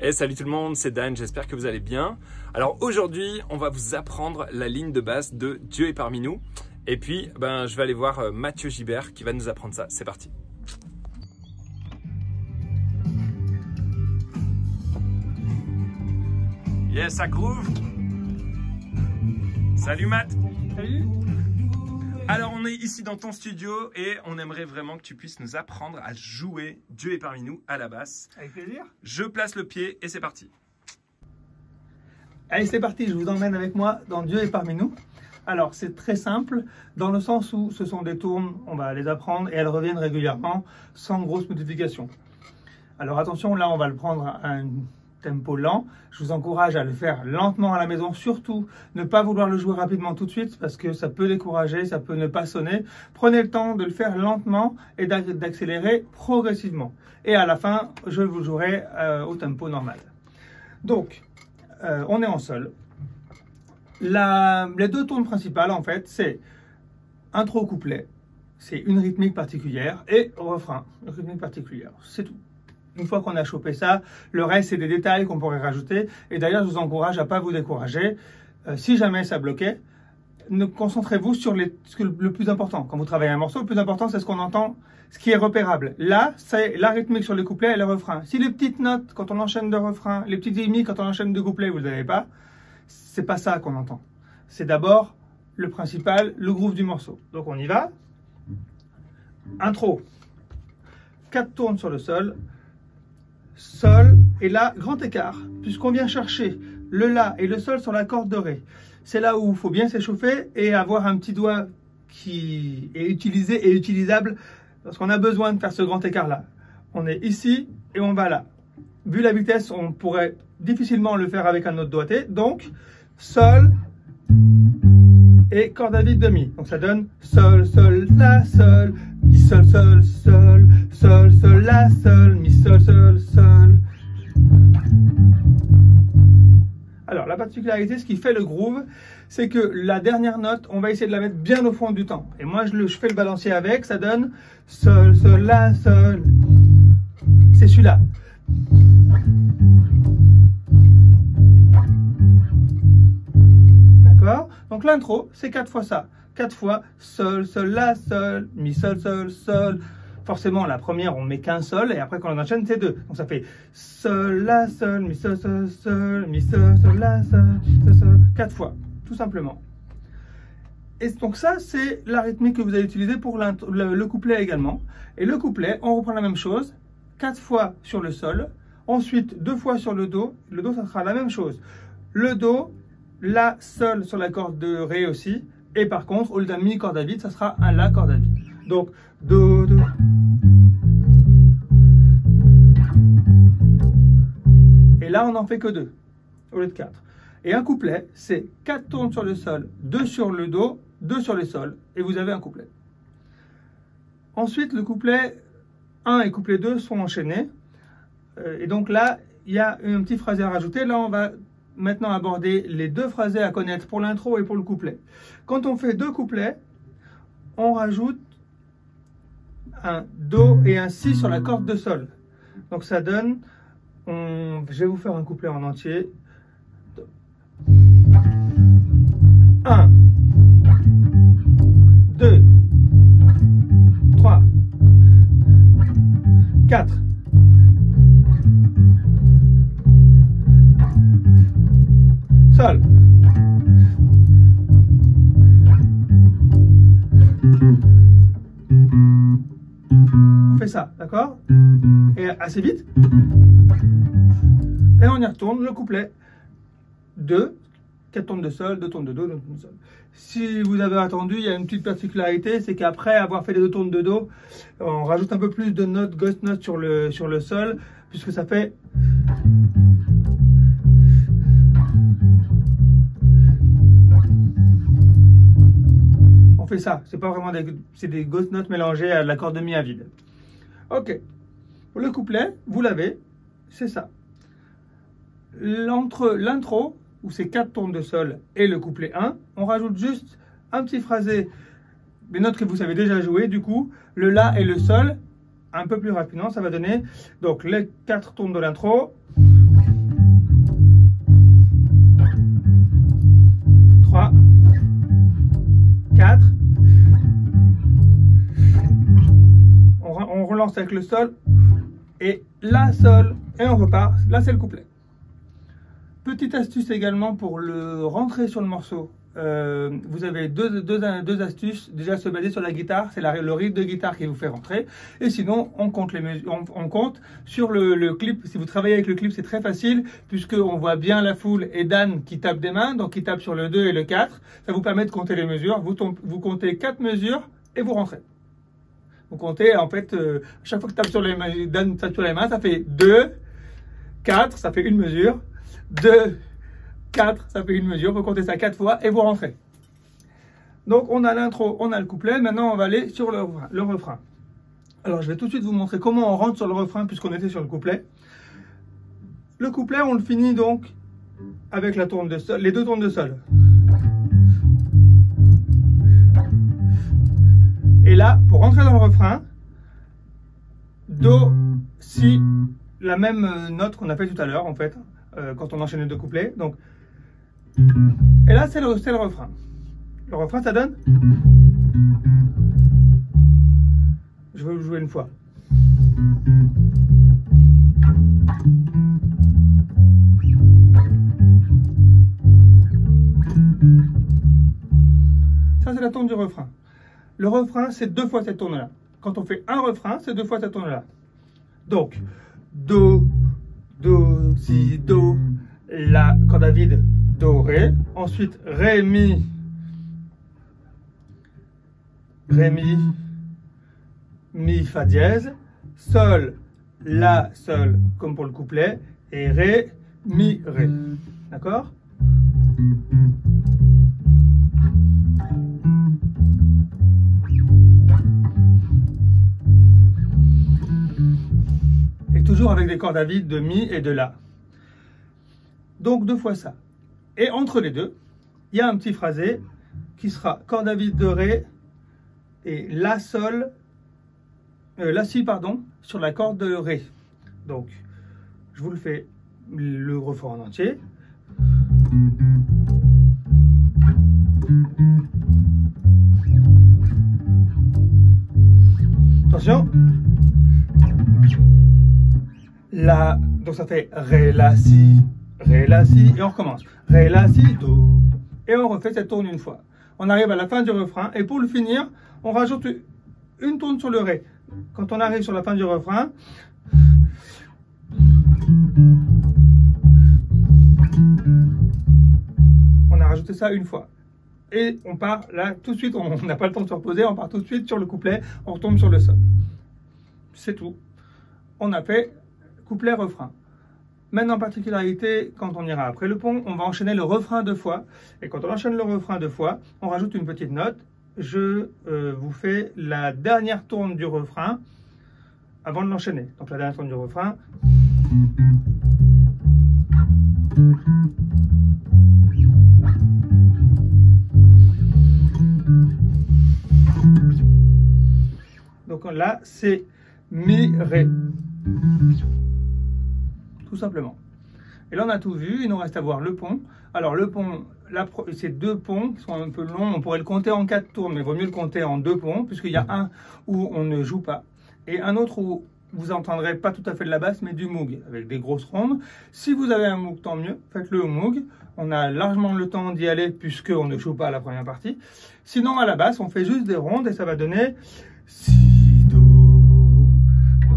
Hey, salut tout le monde, c'est Dan, j'espère que vous allez bien. Alors aujourd'hui, on va vous apprendre la ligne de base de Dieu est parmi nous. Et puis, je vais aller voir Mathieu Gibert qui va nous apprendre ça. C'est parti. Yes, ça groove. Salut Matt. Salut. Alors on est ici dans ton studio et on aimerait vraiment que tu puisses nous apprendre à jouer Dieu est parmi nous à la basse. Avec plaisir. Je place le pied et c'est parti. Allez, c'est parti, je vous emmène avec moi dans Dieu est parmi nous. Alors c'est très simple dans le sens où ce sont des tournes, on va les apprendre et elles reviennent régulièrement sans grosse modification. Alors attention, là on va le prendre à un tempo lent. Je vous encourage à le faire lentement à la maison, surtout ne pas vouloir le jouer rapidement tout de suite parce que ça peut décourager, ça peut ne pas sonner. Prenez le temps de le faire lentement et d'accélérer progressivement. Et à la fin, je vous jouerai au tempo normal. Donc, on est en sol. Les deux tournes principales, en fait, c'est intro couplet, c'est une rythmique particulière, et refrain, une rythmique particulière. C'est tout. Une fois qu'on a chopé ça, le reste, c'est des détails qu'on pourrait rajouter. Et d'ailleurs, je vous encourage à ne pas vous décourager. Si jamais ça bloquait, concentrez-vous sur le plus important. Quand vous travaillez un morceau, le plus important, c'est ce qu'on entend, ce qui est repérable. Là, c'est la rythmique sur les couplets et le refrain. Si les petites notes, quand on enchaîne de refrain, les petites rythmiques, quand on enchaîne de couplets, vous ne l'avez pas, c'est pas ça qu'on entend. C'est d'abord le principal, le groove du morceau. Donc, on y va. Intro. 4 tournes sur le sol. Sol et là, grand écart, puisqu'on vient chercher le La et le Sol sur la corde de Ré. C'est là où il faut bien s'échauffer et avoir un petit doigt qui est utilisé et utilisable parce qu'on a besoin de faire ce grand écart-là. On est ici et on va là. Vu la vitesse, on pourrait difficilement le faire avec un autre doigté. Donc, Sol et corde à vide de Mi. Donc ça donne Sol, Sol, La, Sol, Mi, Sol, Sol, Sol, Sol, Sol, La, Sol, Mi, Sol, Sol, Sol. Alors la particularité, ce qui fait le groove, c'est que la dernière note, on va essayer de la mettre bien au fond du temps. Et moi, je fais le balancier avec, ça donne Sol, Sol, La, Sol. C'est celui-là. Donc l'intro, c'est 4 fois ça. 4 fois Sol, Sol, La, Sol, Mi, Sol, Sol, Sol. Forcément, la première, on met qu'un Sol, et après, quand on enchaîne, c'est 2. Donc ça fait Sol, La, Sol, Mi, Sol, Sol, Sol, Mi, Sol, Sol, La, Sol, Sol, Sol. 4 fois, tout simplement. Et donc ça, c'est la rythmique que vous allez utiliser pour le couplet également. Et le couplet, on reprend la même chose. 4 fois sur le Sol. Ensuite, 2 fois sur le Do. Le Do, ça sera la même chose. Le Do, La, Sol sur la corde de Ré aussi. Et par contre, au lieu d'un Mi corde à vide, ça sera un La corde à vide. Donc, Do, Do. Et là, on n'en fait que 2 au lieu de 4. Et un couplet, c'est 4 tournes sur le Sol, 2 sur le Do, 2 sur le Sol. Et vous avez un couplet. Ensuite, le couplet 1 et couplet 2 sont enchaînés. Et donc là, il y a un petit phrasé à rajouter. Là, on va maintenant aborder les 2 phrasés à connaître pour l'intro et pour le couplet. Quand on fait 2 couplets, on rajoute un Do et un Si sur la corde de Sol. Donc ça donne, je vais vous faire un couplet en entier. 1, 2, 3, 4. Sol. On fait ça, d'accord? Et assez vite. Et on y retourne, le couplet. 2, 4 tournes de Sol, 2 tournes de Do, 2 tournes de Sol. Si vous avez attendu, il y a une petite particularité, c'est qu'après avoir fait les 2 tournes de Do, on rajoute un peu plus de notes, ghost notes sur le Sol, puisque ça fait... On fait ça, c'est pas vraiment des ghost notes mélangées à la corde de Mi à vide. Ok, le couplet, vous l'avez, c'est ça. Entre l'intro, où c'est 4 tournes de Sol, et le couplet 1, on rajoute juste un petit phrasé, des notes que vous savez déjà jouer, du coup, le La et le Sol, un peu plus rapidement, ça va donner donc les 4 tournes de l'intro, 3, 4. On relance avec le sol. Et la, sol. Et on repart. Là, c'est le couplet. Petite astuce également pour le rentrer sur le morceau. Vous avez deux astuces. Déjà, se baser sur la guitare, c'est le rythme de guitare qui vous fait rentrer. Et sinon, on compte les mesures, on compte sur le clip. Si vous travaillez avec le clip, c'est très facile puisqu'on voit bien la foule et Dan qui tape des mains, donc qui tape sur le 2 et le 4. Ça vous permet de compter les mesures. Vous comptez 4 mesures et vous rentrez. Vous comptez en fait, chaque fois que tape sur les mains, Dan tape sur les mains, ça fait 2, 4, ça fait une mesure, 2, 4, ça fait une mesure, vous comptez ça 4 fois et vous rentrez. Donc on a l'intro, on a le couplet, maintenant on va aller sur le refrain. Alors je vais tout de suite vous montrer comment on rentre sur le refrain puisqu'on était sur le couplet. Le couplet on le finit donc avec la tourne de sol, les deux tournes de sol. Et là, pour rentrer dans le refrain, Do, Si, la même note qu'on a fait tout à l'heure en fait, quand on enchaîne les deux couplets. Donc, et là, c'est le refrain. Le refrain, ça donne. Je vais le jouer une fois. Ça, c'est la tourne du refrain. Le refrain, c'est 2 fois cette tourne-là. Quand on fait un refrain, c'est 2 fois cette tourne-là. Donc, Do, Do, Si, Do, La, corde à vide, Do, Ré. Ensuite, Ré, Mi, Ré, Mi, Fa dièse. Sol, La, Sol, comme pour le couplet. Et Ré, Mi, Ré. D'accord ? Et toujours avec des cordes à vide de Mi et de La. Donc 2 fois ça. Et entre les deux, il y a un petit phrasé qui sera corde à vide de Ré et La Sol, La Si pardon, sur la corde de Ré. Donc je vous le fais le refrain en entier. Attention. La, donc ça fait Ré, La, Si, et on recommence. Ré, La, Si, Do. Et on refait cette tourne une fois. On arrive à la fin du refrain, et pour le finir, on rajoute une tourne sur le Ré. Quand on arrive sur la fin du refrain, on a rajouté ça une fois. Et on part là, tout de suite, on n'a pas le temps de se reposer, on part tout de suite sur le couplet, on retombe sur le sol. C'est tout. On a fait couplet-refrain. Maintenant, particularité, quand on ira après le pont, on va enchaîner le refrain 2 fois. Et quand on enchaîne le refrain 2 fois, on rajoute une petite note. Je vous fais la dernière tourne du refrain avant de l'enchaîner. Donc la dernière tourne du refrain. Donc là, c'est Mi, Ré. Tout simplement. Et là, on a tout vu. Il nous reste à voir le pont. Alors, le pont, c'est 2 ponts qui sont un peu longs. On pourrait le compter en 4 tours, mais il vaut mieux le compter en 2 ponts, puisqu'il y a un où on ne joue pas, et un autre où vous n'entendrez pas tout à fait de la basse, mais du moog, avec des grosses rondes. Si vous avez un moog, tant mieux. Faites-le au moog. On a largement le temps d'y aller, puisqu'on ne joue pas la première partie. Sinon, à la basse, on fait juste des rondes, et ça va donner Si, Do,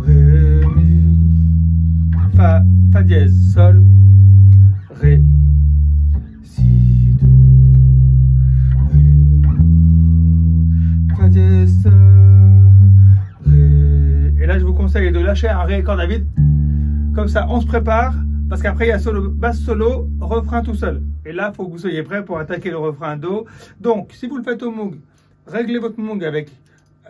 Ré, Mi, Fa dièse, Sol, Ré, Si, Do, Ré, Fa dièse, Sol, Ré. Et là, je vous conseille de lâcher un Ré corde à vide. Comme ça, on se prépare, parce qu'après, il y a solo, basse solo, refrain tout seul. Et là, il faut que vous soyez prêts pour attaquer le refrain Do. Donc, si vous le faites au moog, réglez votre moog avec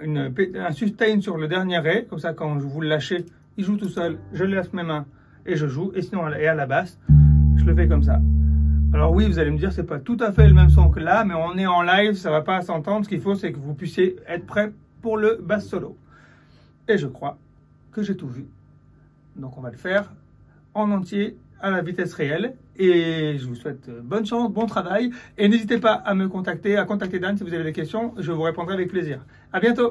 un sustain sur le dernier Ré. Comme ça, quand vous le lâchez, il joue tout seul. Je laisse mes mains et je joue. Et sinon, et à la basse, je le fais comme ça. Alors oui, vous allez me dire, c'est pas tout à fait le même son que là, mais on est en live, ça va pas s'entendre. Ce qu'il faut, c'est que vous puissiez être prêts pour le basse solo. Et je crois que j'ai tout vu. Donc on va le faire en entier à la vitesse réelle. Et je vous souhaite bonne chance, bon travail. Et n'hésitez pas à me contacter, à contacter Dan si vous avez des questions. Je vous répondrai avec plaisir. À bientôt.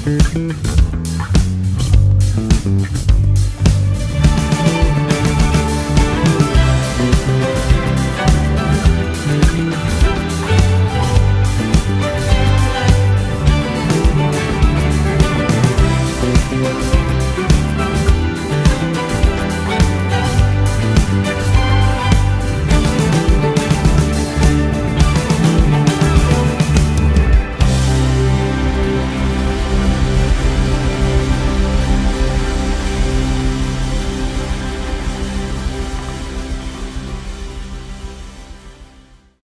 Thank you.